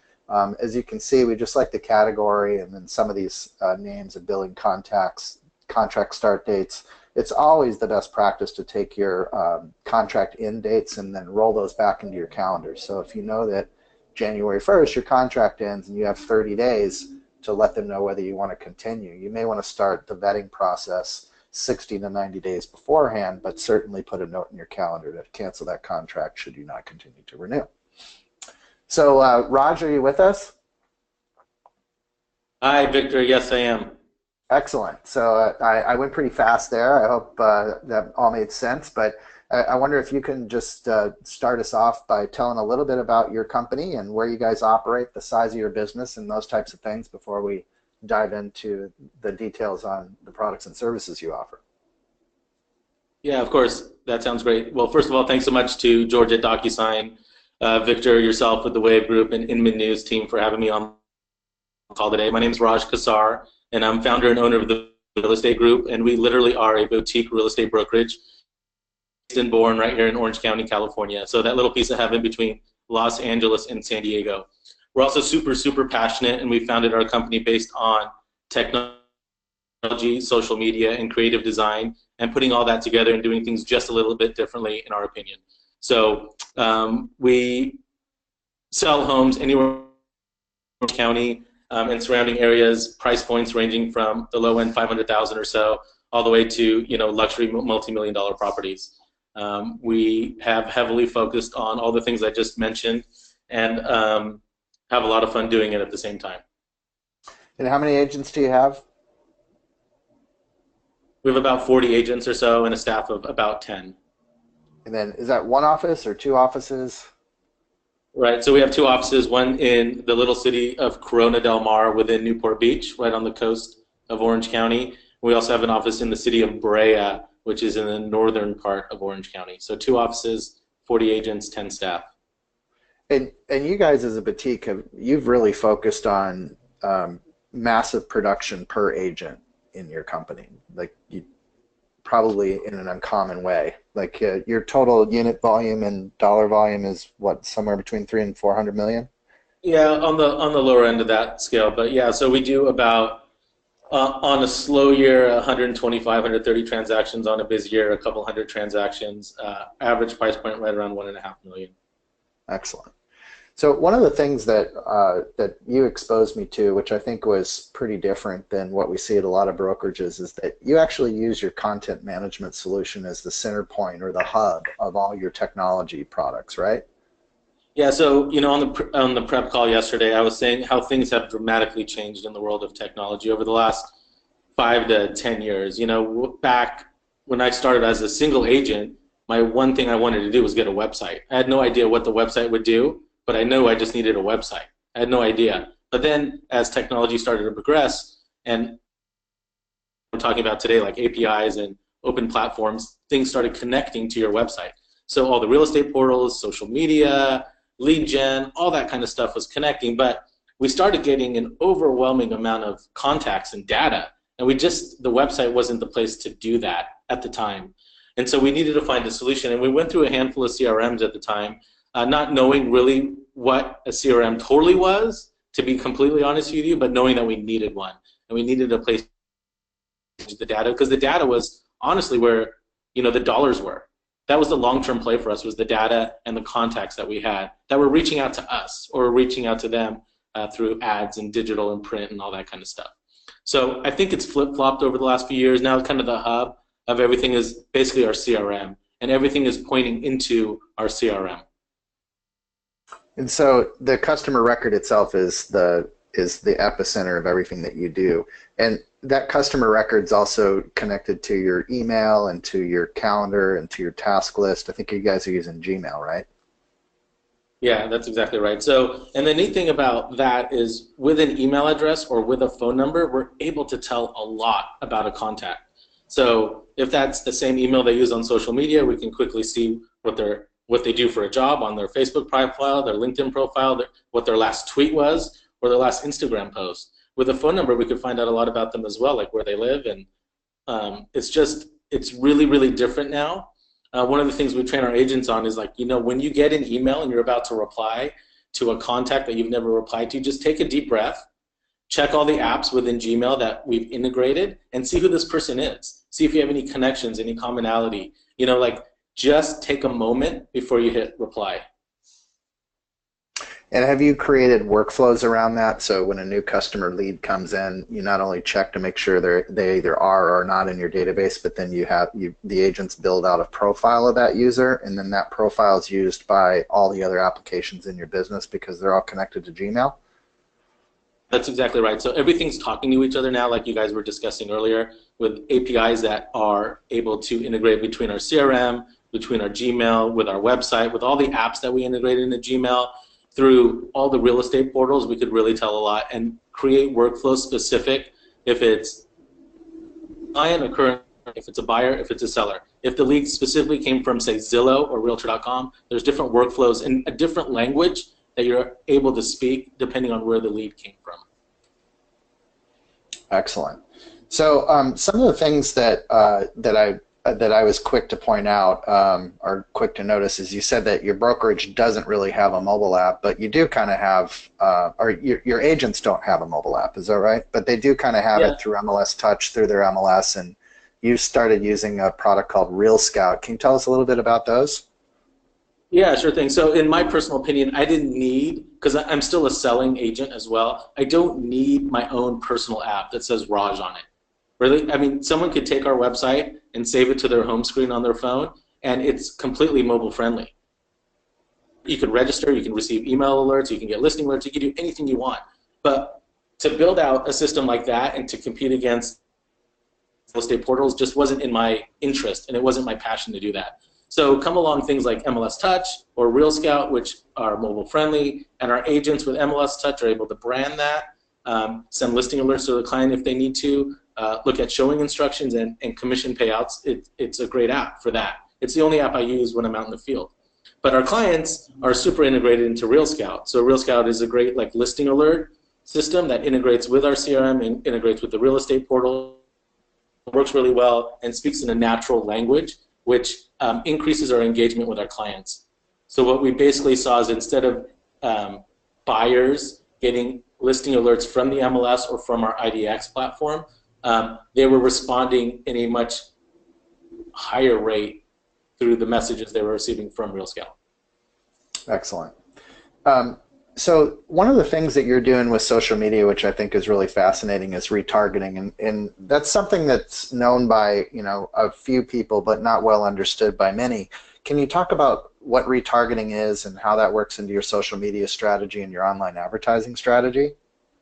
as you can see, we just like the category and then some of these names of billing contacts, contract start dates. It's always the best practice to take your contract end dates and then roll those back into your calendar. So if you know that January 1st your contract ends and you have 30 days to let them know whether you want to continue, you may want to start the vetting process 60 to 90 days beforehand, but certainly put a note in your calendar to cancel that contract should you not continue to renew. So Raj, are you with us? Hi, Victor. Yes, I am. Excellent. So I went pretty fast there. I hope that all made sense, but I wonder if you can just start us off by telling a little bit about your company and where you guys operate, the size of your business, and those types of things before we dive into the details on the products and services you offer. Yeah, of course. That sounds great. Well, first of all, thanks so much to George at Docusign, Victor, yourself with the Wav Group, and Inman News team for having me on the call today. My name is Raj Qsar, and I'm founder and owner of the Real Estate Group, and we literally are a boutique real estate brokerage based and born right here in Orange County, California. So that little piece of heaven between Los Angeles and San Diego. We're also super, super passionate, and we founded our company based on technology, social media, and creative design, and putting all that together and doing things just a little bit differently, in our opinion. So we sell homes anywhere in Orange County and surrounding areas, price points ranging from the low end 500,000 or so, all the way to luxury multi-million-dollar properties. We have heavily focused on all the things I just mentioned, and have a lot of fun doing it at the same time. And how many agents do you have? We have about 40 agents or so and a staff of about 10. And then is that one office or two offices? Right, so we have two offices, one in the little city of Corona del Mar within Newport Beach, right on the coast of Orange County. We also have an office in the city of Brea, which is in the northern part of Orange County. So two offices, 40 agents, 10 staff. And you guys as a boutique, you've really focused on massive production per agent in your company, like you probably in an uncommon way. Like your total unit volume and dollar volume is what, somewhere between 300 and 400 million? Yeah, on the lower end of that scale, but yeah, so we do about on a slow year 125, 130 transactions. On a busy year, a couple hundred transactions. Average price point right around 1.5 million. Excellent. So one of the things that that you exposed me to, which I think was pretty different than what we see at a lot of brokerages, is that you actually use your content management solution as the center point or the hub of all your technology products, right? Yeah. So on the prep call yesterday, I was saying how things have dramatically changed in the world of technology over the last 5 to 10 years. Back when I started as a single agent, my one thing I wanted to do was get a website. I had no idea what the website would do, but I knew I just needed a website. I had no idea. But then as technology started to progress, and we're talking about today like APIs and open platforms, things started connecting to your website. So all the real estate portals, social media, lead gen, all that kind of stuff was connecting, but we started getting an overwhelming amount of contacts and data, and the website wasn't the place to do that at the time. And so we needed to find a solution. And we went through a handful of CRMs at the time, not knowing really what a CRM totally was, to be completely honest with you, but knowing that we needed one. And we needed a place to manage the data, because the data was honestly where the dollars were. That was the long-term play for us, was the data and the contacts that we had that were reaching out to us or reaching out to them through ads and digital and print and all that kind of stuff. So I think it's flip-flopped over the last few years. Now kind of the hub of everything is basically our CRM, and everything is pointing into our CRM. And so the customer record itself is the epicenter of everything that you do. And that customer record's also connected to your email and to your calendar and to your task list. I think you guys are using Gmail, right? Yeah, that's exactly right. So, and the neat thing about that is with an email address or with a phone number, we're able to tell a lot about a contact. So if that's the same email they use on social media, we can quickly see what they do for a job on their Facebook profile, their LinkedIn profile, what their last tweet was, or their last Instagram post. With a phone number, we could find out a lot about them as well, like where they live, and it's really, really different now. One of the things we train our agents on is when you get an email and you're about to reply to a contact that you've never replied to, just take a deep breath, check all the apps within Gmail that we've integrated, and see who this person is. See if you have any connections, any commonality. Just take a moment before you hit reply. And have you created workflows around that? So when a new customer lead comes in, you not only check to make sure they either are or are not in your database, but then the agents build out a profile of that user, and then that profile is used by all the other applications in your business because they're all connected to Gmail? That's exactly right. So everything's talking to each other now, like you guys were discussing earlier, with APIs that are able to integrate between our CRM, between our Gmail, with our website, with all the apps that we integrate into Gmail. Through all the real estate portals, we could really tell a lot and create workflows specific if it's client or current, if it's a buyer, if it's a seller. If the lead specifically came from, say, Zillow or Realtor.com, there's different workflows in a different language that you're able to speak depending on where the lead came from. Excellent. So some of the things that I was quick to point out or quick to notice is you said that your brokerage doesn't really have a mobile app, but you do kind of have, or your agents don't have a mobile app, is that right? But they do kind of have it through MLS Touch, through their MLS, and you started using a product called Real Scout. Can you tell us a little bit about those? Yeah, sure thing. So in my personal opinion, I didn't need, because I'm still a selling agent as well, I don't need my own personal app that says Raj on it. Really, I mean, someone could take our website and save it to their home screen on their phone, and it's completely mobile friendly. You can register, you can receive email alerts, you can get listing alerts, you can do anything you want. But to build out a system like that and to compete against real estate portals just wasn't in my interest, and it wasn't my passion to do that. So come along things like MLS Touch or Real Scout, which are mobile friendly, and our agents with MLS Touch are able to brand that, send listing alerts to the client if they need to, look at showing instructions and commission payouts. It's a great app for that. It's the only app I use when I'm out in the field. But our clients are super integrated into Real Scout. So Real Scout is a great listing alert system that integrates with our CRM and integrates with the real estate portal. It works really well and speaks in a natural language, which increases our engagement with our clients. So what we basically saw is instead of buyers getting listing alerts from the MLS or from our IDX platform, they were responding in a much higher rate through the messages they were receiving from Real Scout. Excellent. So one of the things that you're doing with social media, which I think is really fascinating, is retargeting, and that's something that's known by a few people, but not well understood by many. Can you talk about what retargeting is and how that works into your social media strategy and your online advertising strategy?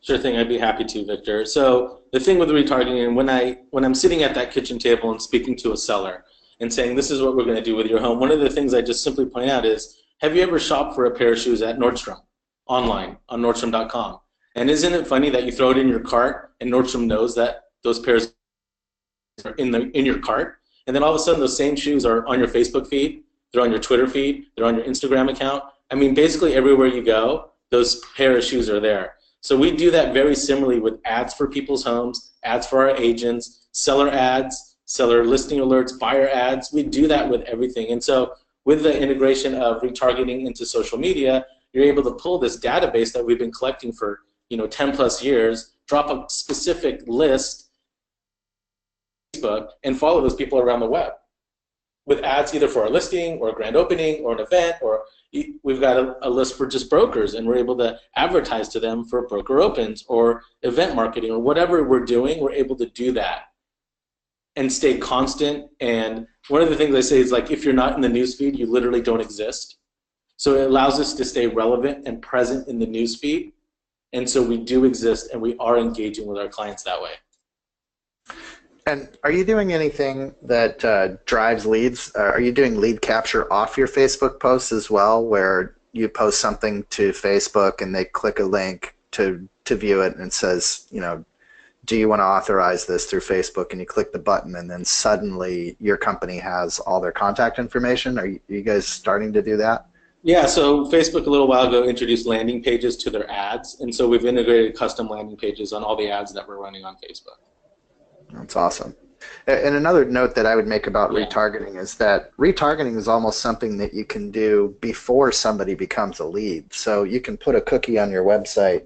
Sure thing, I'd be happy to, Victor. So the thing with retargeting, and when I'm sitting at that kitchen table and speaking to a seller and saying, this is what we're going to do with your home, one of the things I just simply point out is, have you ever shopped for a pair of shoes at Nordstrom? Online on Nordstrom.com. And isn't it funny that you throw it in your cart and Nordstrom knows that those pairs are in your cart, and then all of a sudden those same shoes are on your Facebook feed, they're on your Twitter feed, they're on your Instagram account. I mean, basically everywhere you go, those pair of shoes are there. So we do that very similarly with ads for people's homes, ads for our agents, seller ads, seller listing alerts, buyer ads. We do that with everything. And so with the integration of retargeting into social media, you're able to pull this database that we've been collecting for 10 plus years, drop a specific list on Facebook, and follow those people around the web with ads either for a listing or a grand opening or an event, or we've got a list for just brokers, and we're able to advertise to them for broker opens or event marketing or whatever we're doing. We're able to do that and stay constant. And one of the things I say is, like, if you're not in the newsfeed, you literally don't exist. So it allows us to stay relevant and present in the newsfeed. And so we do exist, and we are engaging with our clients that way. And are you doing anything that drives leads? Are you doing lead capture off your Facebook posts as well, where you post something to Facebook and they click a link to view it, and it says, do you want to authorize this through Facebook? And you click the button, and then suddenly your company has all their contact information. Are you guys starting to do that? Yeah, so Facebook a little while ago introduced landing pages to their ads, and so we've integrated custom landing pages on all the ads that we're running on Facebook. That's awesome. And another note that I would make about retargeting is that retargeting is almost something that you can do before somebody becomes a lead. So you can put a cookie on your website,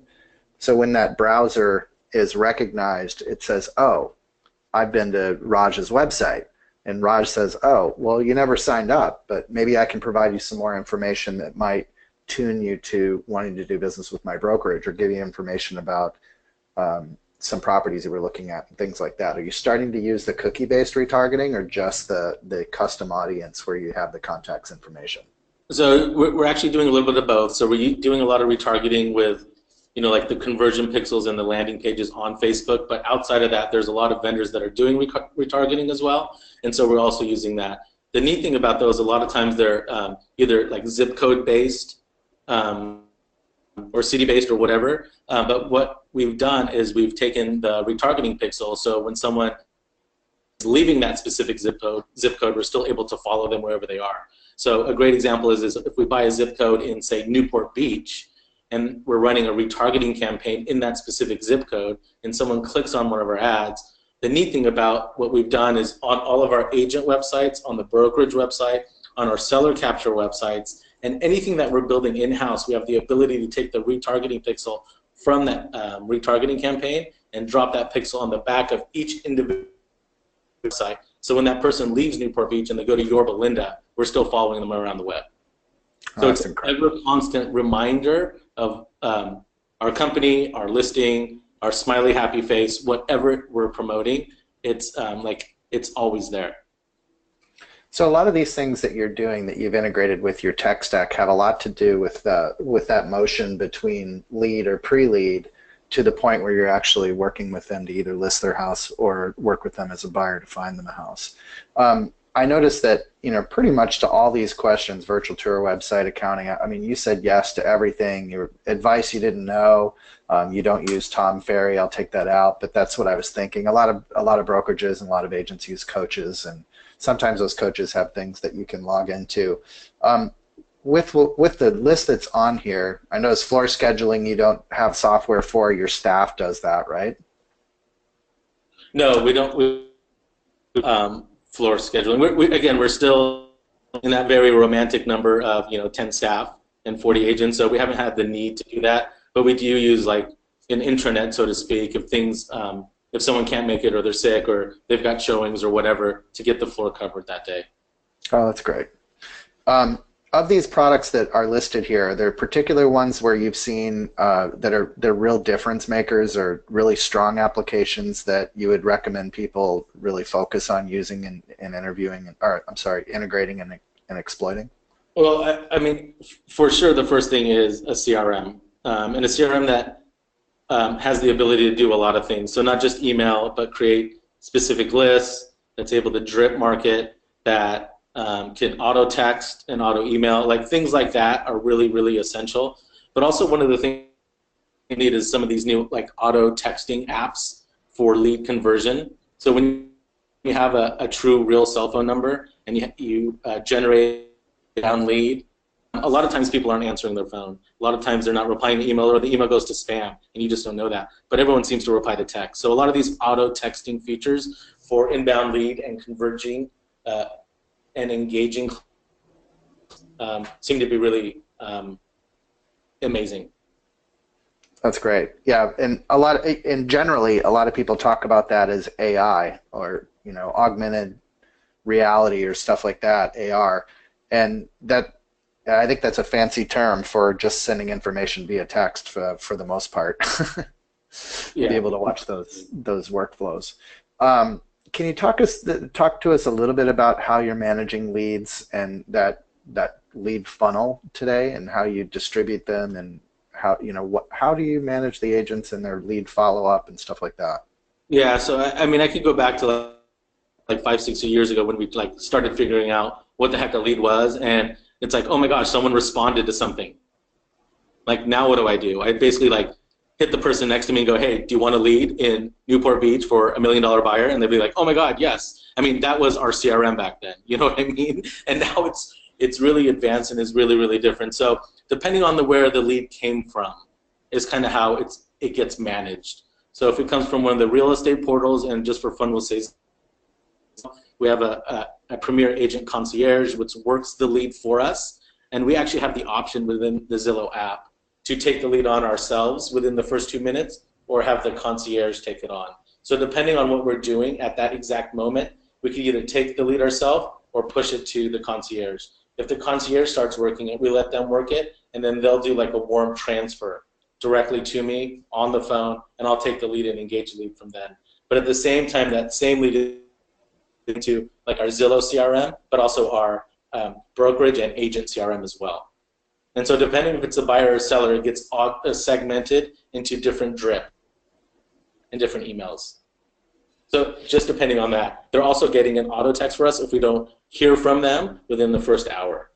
so when that browser is recognized, it says, oh, I've been to Raj's website. And Raj says, oh, well, you never signed up, but maybe I can provide you some more information that might tune you to wanting to do business with my brokerage, or give you information about some properties that we're looking at and things like that. Are you starting to use the cookie-based retargeting, or just the custom audience where you have the contacts information? So we're actually doing a little bit of both. So we're doing a lot of retargeting with, like the conversion pixels and the landing pages on Facebook. But outside of that, there's a lot of vendors that are doing retargeting as well. And so we're also using that. The neat thing about those, a lot of times they're either like zip code based or city based or whatever. But what we've done is we've taken the retargeting pixel. So when someone is leaving that specific zip code, we're still able to follow them wherever they are. So a great example is if we buy a zip code in, say, Newport Beach, and we're running a retargeting campaign in that specific zip code, and someone clicks on one of our ads, the neat thing about what we've done is on all of our agent websites, on the brokerage website, on our seller capture websites, and anything that we're building in-house, we have the ability to take the retargeting pixel from that retargeting campaign and drop that pixel on the back of each individual website. So when that person leaves Newport Beach and they go to Yorba Linda, we're still following them around the web. So it's an ever constant reminder of our company, our listing, our smiley happy face, whatever we're promoting. It's it's always there. So a lot of these things that you're doing that you've integrated with your tech stack have a lot to do with that motion between lead or pre-lead to the point where you're actually working with them to either list their house or work with them as a buyer to find them a house. I noticed that, pretty much to all these questions, virtual tour, website, accounting, I mean, you said yes to everything. Your advice you didn't know. You don't use Tom Ferry. I'll take that out. But that's what I was thinking. A lot of brokerages and a lot of agents use coaches, and sometimes those coaches have things that you can log into. With the list that's on here, I notice floor scheduling you don't have software for. Your staff does that, right? No, we don't. Floor scheduling. Again, we're still in that very romantic number of 10 staff and 40 agents, so we haven't had the need to do that. But we do use like an intranet, so to speak, if things, if someone can't make it or they're sick or they've got showings or whatever, to get the floor covered that day. Oh, that's great. Of these products that are listed here, are there particular ones where you've seen they're real difference makers or really strong applications that you would recommend people really focus on using and integrating and exploiting? Well, I mean, for sure, the first thing is a CRM, and a CRM that has the ability to do a lot of things. So not just email, but create specific lists that's able to drip market, that can auto text and auto email, like things like that are really, really essential. But also one of the things you need is some of these new like auto texting apps for lead conversion. So when you have a true real cell phone number and you generate a down lead, a lot of times people aren't answering their phone. A lot of times they're not replying to email, or the email goes to spam and you just don't know that. But everyone seems to reply to text. So a lot of these auto texting features for inbound lead and converging and engaging seem to be really amazing. That's great. Yeah, and generally, a lot of people talk about that as AI, or augmented reality or stuff like that, AR, and that I think that's a fancy term for just sending information via text for the most part. Yeah. Be able to watch those workflows. Can you talk to us a little bit about how you're managing leads and that lead funnel today, and how you distribute them, and how do you manage the agents and their lead follow-up and stuff like that? Yeah, so I mean, I could go back to like 5-6 years ago when we started figuring out what the heck a lead was, and it's like, oh my gosh, someone responded to something. Like, now what do? I basically hit the person next to me and go, hey, do you want to lead in Newport Beach for $1 million buyer? And they'd be like, oh my God, yes. I mean, that was our CRM back then. You know what I mean? And now it's really advanced and is really, really different. So depending on where the lead came from is kind of how it gets managed. So if it comes from one of the real estate portals, and just for fun, we'll say we have a Premier Agent Concierge, which works the lead for us. And we actually have the option within the Zillow app to take the lead on ourselves within the first 2 minutes, or have the concierge take it on. So depending on what we're doing at that exact moment, we can either take the lead ourselves or push it to the concierge. If the concierge starts working it, we let them work it, and then they'll do like a warm transfer directly to me on the phone, and I'll take the lead and engage the lead from then. But at the same time, that same lead is into like our Zillow CRM, but also our brokerage and agent CRM as well. And so depending if it's a buyer or seller, it gets segmented into different drip and different emails. So just depending on that. They're also getting an auto text for us if we don't hear from them within the first hour.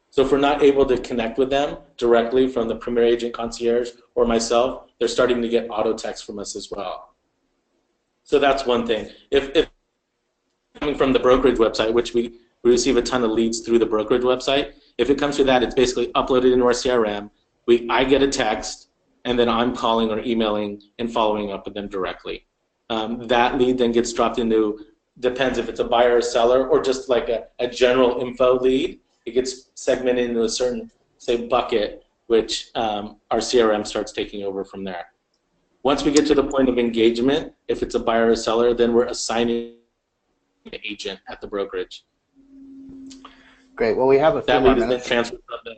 So if we're not able to connect with them directly from the Premier Agent Concierge or myself, they're starting to get auto text from us as well. So that's one thing. If coming from the brokerage website, which we receive a ton of leads through the brokerage website, if it comes through that, it's basically uploaded into our CRM. I get a text, and then I'm calling or emailing and following up with them directly. That lead then gets dropped into, depends if it's a buyer or seller, or just like a general info lead. It gets segmented into a certain, say, bucket, which our CRM starts taking over from there. Once we get to the point of engagement, if it's a buyer or seller, then we're assigning an agent at the brokerage. Great. Well, we have a few that more lead minutes. Is then transferred from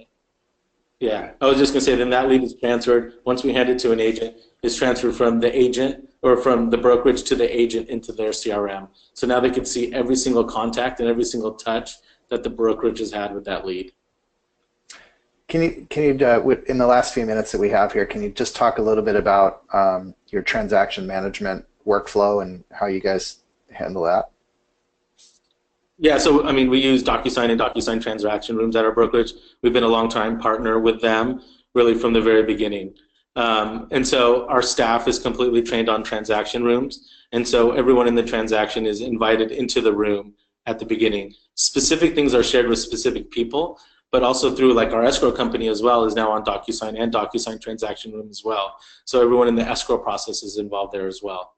yeah, I was just going to say, then that lead is transferred. Once we hand it to an agent, it's transferred from the agent or from the brokerage to the agent into their CRM. So now they can see every single contact and every single touch that the brokerage has had with that lead. Can you in the last few minutes that we have here, can you just talk a little bit about your transaction management workflow and how you guys handle that? Yeah, so I mean, we use Docusign and Docusign transaction rooms at our brokerage. We've been a long-time partner with them, really from the very beginning. And so our staff is completely trained on transaction rooms, and so everyone in the transaction is invited into the room at the beginning. Specific things are shared with specific people, but also through like our escrow company as well is now on Docusign and Docusign transaction room as well. So everyone in the escrow process is involved there as well.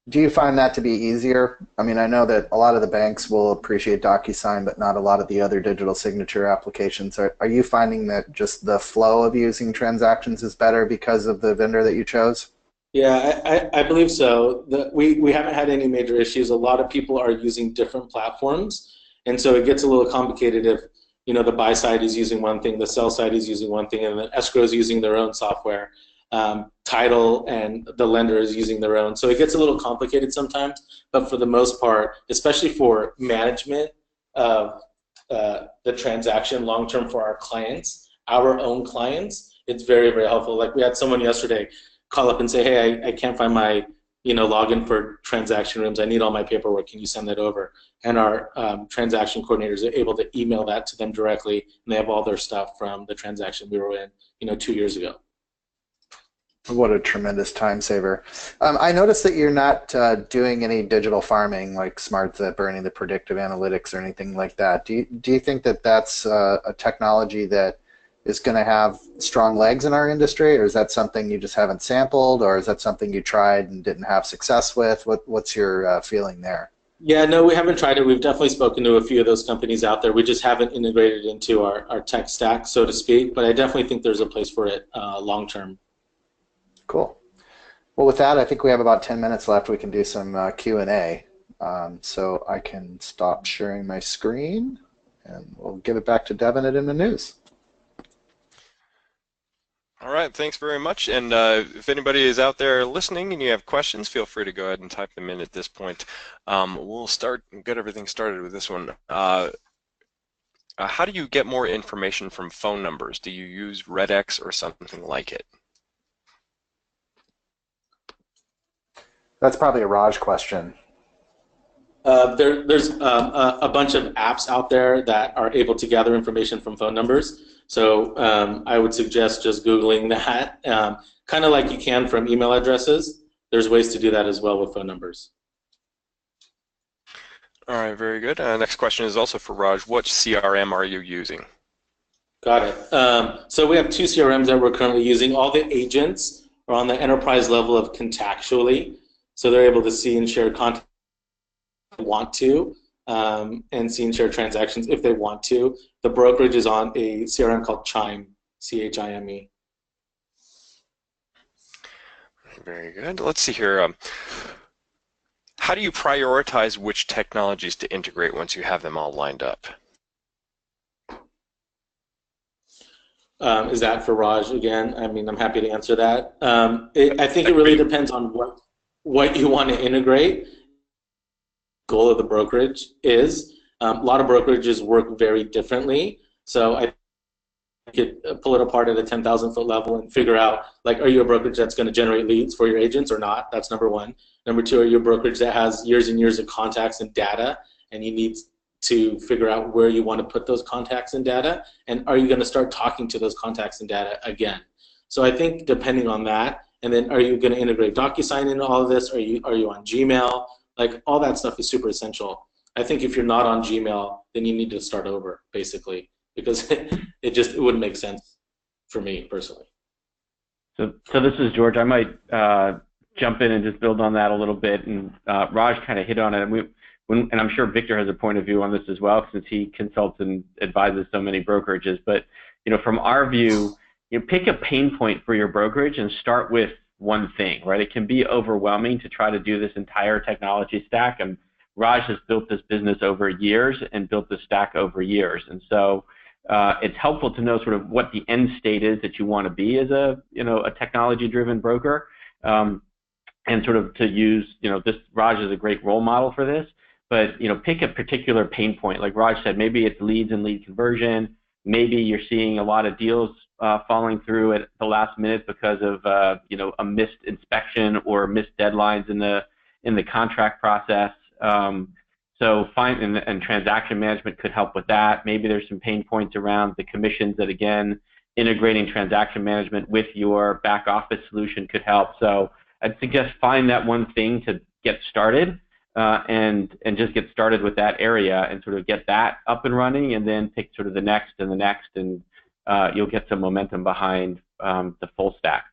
Do you find that to be easier? I mean, I know that a lot of the banks will appreciate DocuSign, but not a lot of the other digital signature applications. Are you finding that just the flow of using transactions is better because of the vendor that you chose? Yeah, I believe so. We haven't had any major issues. A lot of people are using different platforms, and so it gets a little complicated if the buy side is using one thing, the sell side is using one thing, and the escrow is using their own software. Title and the lender is using their own. So it gets a little complicated sometimes, but for the most part, especially for management of the transaction long-term for our clients, our own clients, it's very, very helpful. Like we had someone yesterday call up and say, hey, I can't find my login for transaction rooms. I need all my paperwork. Can you send that over? And our transaction coordinators are able to email that to them directly, and they have all their stuff from the transaction we were in 2 years ago. What a tremendous time saver. I noticed that you're not doing any digital farming like SmartZip or any of the predictive analytics or anything like that. Do you think that that's a technology that is going to have strong legs in our industry, or is that something you just haven't sampled, or is that something you tried and didn't have success with? What's your feeling there? Yeah, no, we haven't tried it. We've definitely spoken to a few of those companies out there. We just haven't integrated it into our tech stack, so to speak, but I definitely think there's a place for it long term. Cool. Well, with that, I think we have about 10 minutes left. We can do some Q&A. So I can stop sharing my screen, and we'll give it back to Devin at In the News. All right, thanks very much. And if anybody is out there listening and you have questions, feel free to go ahead and type them in at this point. We'll get everything started with this one. How do you get more information from phone numbers? Do you use Redx or something like it? That's probably a Raj question. There's a bunch of apps out there that are able to gather information from phone numbers. So I would suggest just Googling that, kind of like you can from email addresses. There's ways to do that as well with phone numbers. All right, very good. Next question is also for Raj. What CRM are you using? Got it. So we have two CRMs that we're currently using. All the agents are on the enterprise level of contactually, so they're able to see and share content if they want to, and see and share transactions if they want to. The brokerage is on a CRM called Chime, C-H-I-M-E. Very good. Let's see here. How do you prioritize which technologies to integrate once you have them all lined up? Is that for Raj again? I mean, I'm happy to answer that. I think it really depends on what you want to integrate. Goal of the brokerage is. A lot of brokerages work very differently, so I could pull it apart at a 10,000-foot level and figure out, like, are you a brokerage that's going to generate leads for your agents or not? That's number one. Number two, are you a brokerage that has years and years of contacts and data, and you need to figure out where you want to put those contacts and data, and are you going to start talking to those contacts and data again? So I think depending on that, and then are you going to integrate Docusign into all of this? Are you on Gmail? Like, all that stuff is super essential. I think if you're not on Gmail, then you need to start over, basically, because it wouldn't make sense for me personally. So this is George. I might jump in and just build on that a little bit. And Raj kind of hit on it. And I'm sure Victor has a point of view on this as well, since he consults and advises so many brokerages. But from our view, pick a pain point for your brokerage and start with one thing, right? It can be overwhelming to try to do this entire technology stack. And Raj has built this business over years and built the stack over years. And so it's helpful to know sort of what the end state is that you want to be as a technology-driven broker, and sort of to use this. Raj is a great role model for this, but pick a particular pain point. Like Raj said, maybe it's leads and lead conversion. Maybe you're seeing a lot of deals falling through at the last minute because of a missed inspection or missed deadlines in the contract process. So and transaction management could help with that. Maybe there's some pain points around the commissions that, again, integrating transaction management with your back office solution could help. So I'd suggest find that one thing to get started, and just get started with that area and sort of get that up and running, and then pick sort of the next and the next, and you'll get some momentum behind the full stack.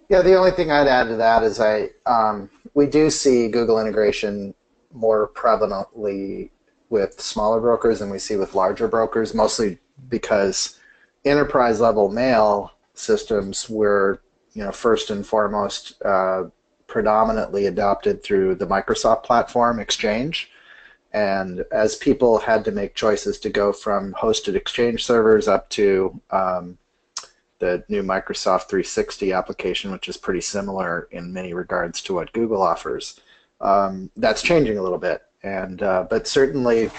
Yeah, the only thing I'd add to that is we do see Google integration more prevalently with smaller brokers than we see with larger brokers, mostly because enterprise-level mail systems were, first and foremost predominantly adopted through the Microsoft platform Exchange. And as people had to make choices to go from hosted Exchange servers up to the new Microsoft 360 application, which is pretty similar in many regards to what Google offers, that's changing a little bit. And but certainly,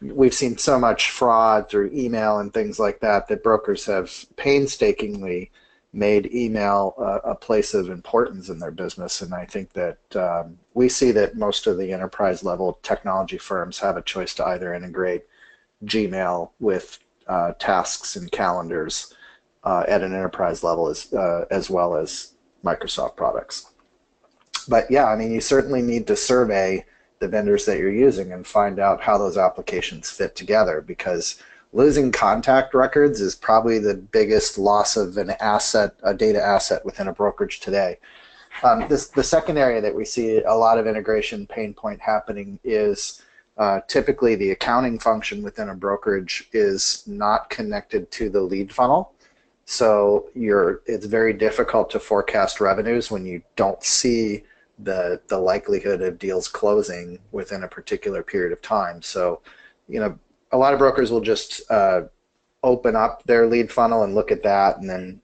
we've seen so much fraud through email and things like that brokers have painstakingly made email a place of importance in their business. And I think that we see that most of the enterprise level technology firms have a choice to either integrate Gmail with tasks and calendars at an enterprise level as well as Microsoft products. But yeah, I mean, you certainly need to survey the vendors that you're using and find out how those applications fit together, because losing contact records is probably the biggest loss of an asset, a data asset within a brokerage today. The second area that we see a lot of integration pain point happening is typically the accounting function within a brokerage is not connected to the lead funnel. So it's very difficult to forecast revenues when you don't see the likelihood of deals closing within a particular period of time. So, a lot of brokers will just open up their lead funnel and look at that and then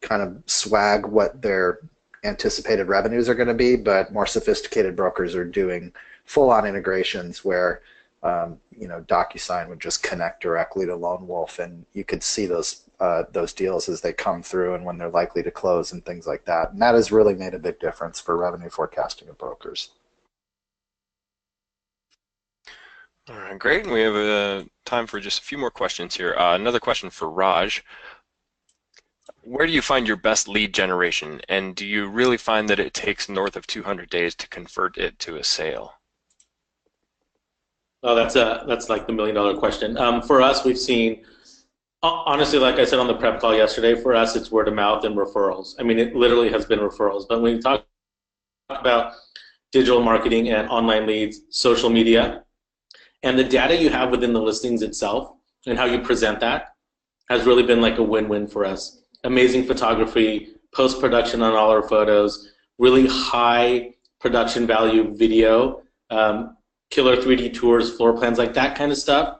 kind of swag what their anticipated revenues are going to be, but more sophisticated brokers are doing full-on integrations where Docusign would just connect directly to Lone Wolf, and you could see those deals as they come through and when they're likely to close and things like that. And that has really made a big difference for revenue forecasting of brokers. All right, great. And we have time for just a few more questions here. Another question for Raj. Where do you find your best lead generation, and do you really find that it takes north of 200 days to convert it to a sale? Oh, that's like the million-dollar question. For us, we've seen, honestly, like I said on the prep call yesterday, for us it's word of mouth and referrals. I mean, it literally has been referrals. But when you talk about digital marketing and online leads, social media, and the data you have within the listings itself and how you present that has really been like a win-win for us. Amazing photography, post-production on all our photos, really high production value video, killer 3D tours, floor plans, like that kind of stuff,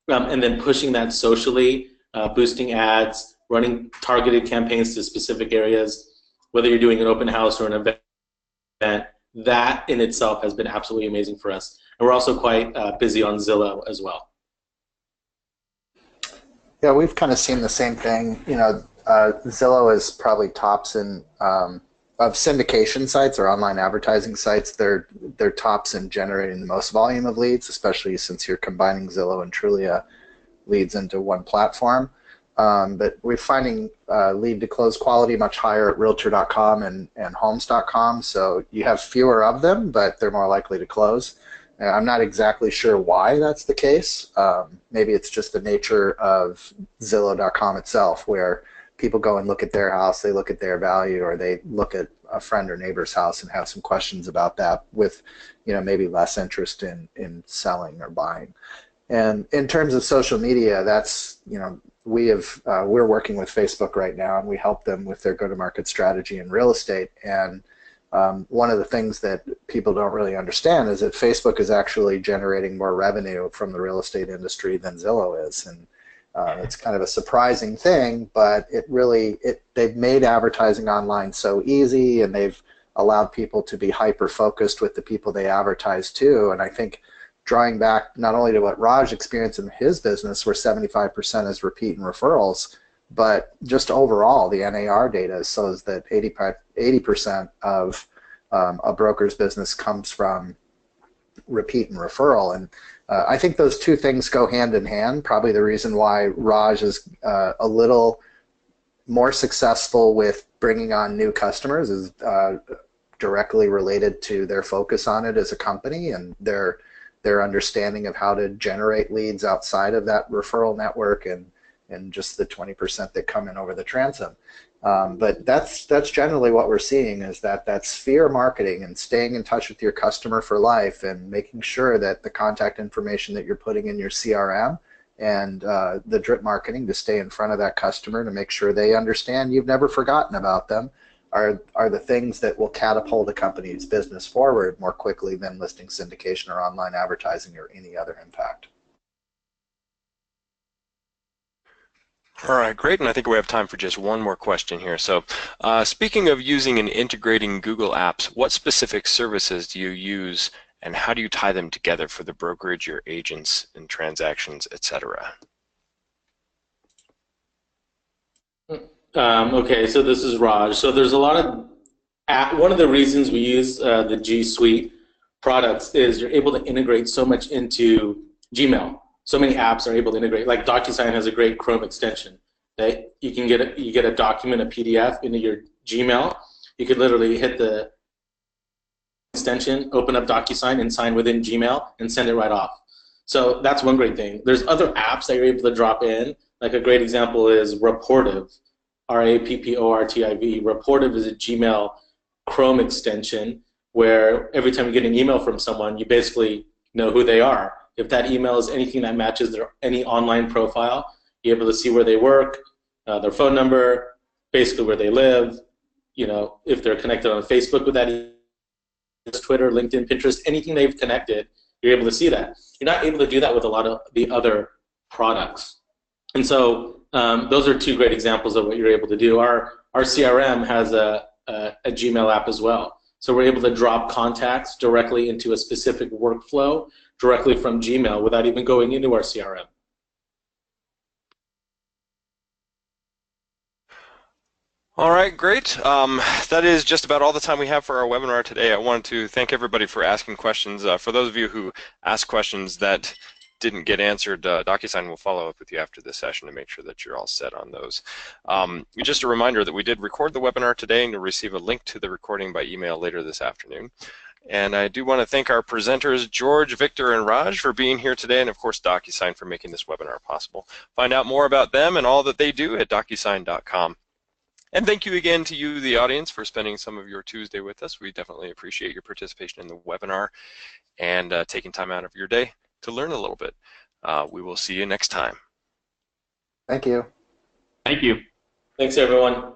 and then pushing that socially, boosting ads, running targeted campaigns to specific areas, whether you're doing an open house or an event, that in itself has been absolutely amazing for us. And we're also quite busy on Zillow as well. Yeah, we've kind of seen the same thing. Zillow is probably tops in of syndication sites or online advertising sites. They're tops in generating the most volume of leads, especially since you're combining Zillow and Trulia leads into one platform. But we're finding lead to close quality much higher at Realtor.com and Homes.com. So you have fewer of them, but they're more likely to close. I'm not exactly sure why that's the case. Maybe it's just the nature of Zillow.com itself, where people go and look at their house, they look at their value, or they look at a friend or neighbor's house and have some questions about that with, maybe less interest in selling or buying. And in terms of social media, that's, we're working with Facebook right now, and we help them with their go-to-market strategy in real estate. And one of the things that people don't really understand is that Facebook is actually generating more revenue from the real estate industry than Zillow is. And it's kind of a surprising thing, but they've made advertising online so easy, and they've allowed people to be hyper-focused with the people they advertise to. And I think drawing back not only to what Raj experienced in his business, where 75% is repeat and referrals, but just overall, the NAR data shows that 80% of a broker's business comes from repeat and referral. And I think those two things go hand in hand. Probably the reason why Raj is a little more successful with bringing on new customers is directly related to their focus on it as a company and their understanding of how to generate leads outside of that referral network and just the 20% that come in over the transom. But that's generally what we're seeing, is that sphere marketing and staying in touch with your customer for life and making sure that the contact information that you're putting in your CRM and the drip marketing to stay in front of that customer to make sure they understand you've never forgotten about them are the things that will catapult a company's business forward more quickly than listing syndication or online advertising or any other impact. All right, great, and I think we have time for just one more question here. So speaking of using and integrating Google Apps, what specific services do you use, and how do you tie them together for the brokerage, your agents, and transactions, etc.? Okay, so this is Raj. So there's a lot of, one of the reasons we use the G Suite products is you're able to integrate so much into Gmail. So many apps are able to integrate. Like Docusign has a great Chrome extension that you can get a document, a PDF into your Gmail. You could literally hit the extension, open up Docusign, and sign within Gmail and send it right off. So that's one great thing. There's other apps that you're able to drop in. Like a great example is Rapportive, Rapportive. Rapportive is a Gmail Chrome extension where every time you get an email from someone, you basically know who they are. If that email is anything that matches any online profile, you're able to see where they work, their phone number, basically where they live, if they're connected on Facebook with that, Twitter, LinkedIn, Pinterest, anything they've connected, you're able to see that. You're not able to do that with a lot of the other products. And so those are two great examples of what you're able to do. Our CRM has a Gmail app as well. So we're able to drop contacts directly into a specific workflow directly from Gmail without even going into our CRM. All right, great. That is just about all the time we have for our webinar today. I wanted to thank everybody for asking questions. For those of you who asked questions that didn't get answered, Docusign will follow up with you after this session to make sure that you're all set on those. Just a reminder that we did record the webinar today, and you'll receive a link to the recording by email later this afternoon. And I do want to thank our presenters, George, Victor, and Raj, for being here today, and of course Docusign for making this webinar possible. Find out more about them and all that they do at docusign.com. And thank you again to you, the audience, for spending some of your Tuesday with us. We definitely appreciate your participation in the webinar and taking time out of your day to learn a little bit. We will see you next time. Thank you. Thank you. Thanks, everyone.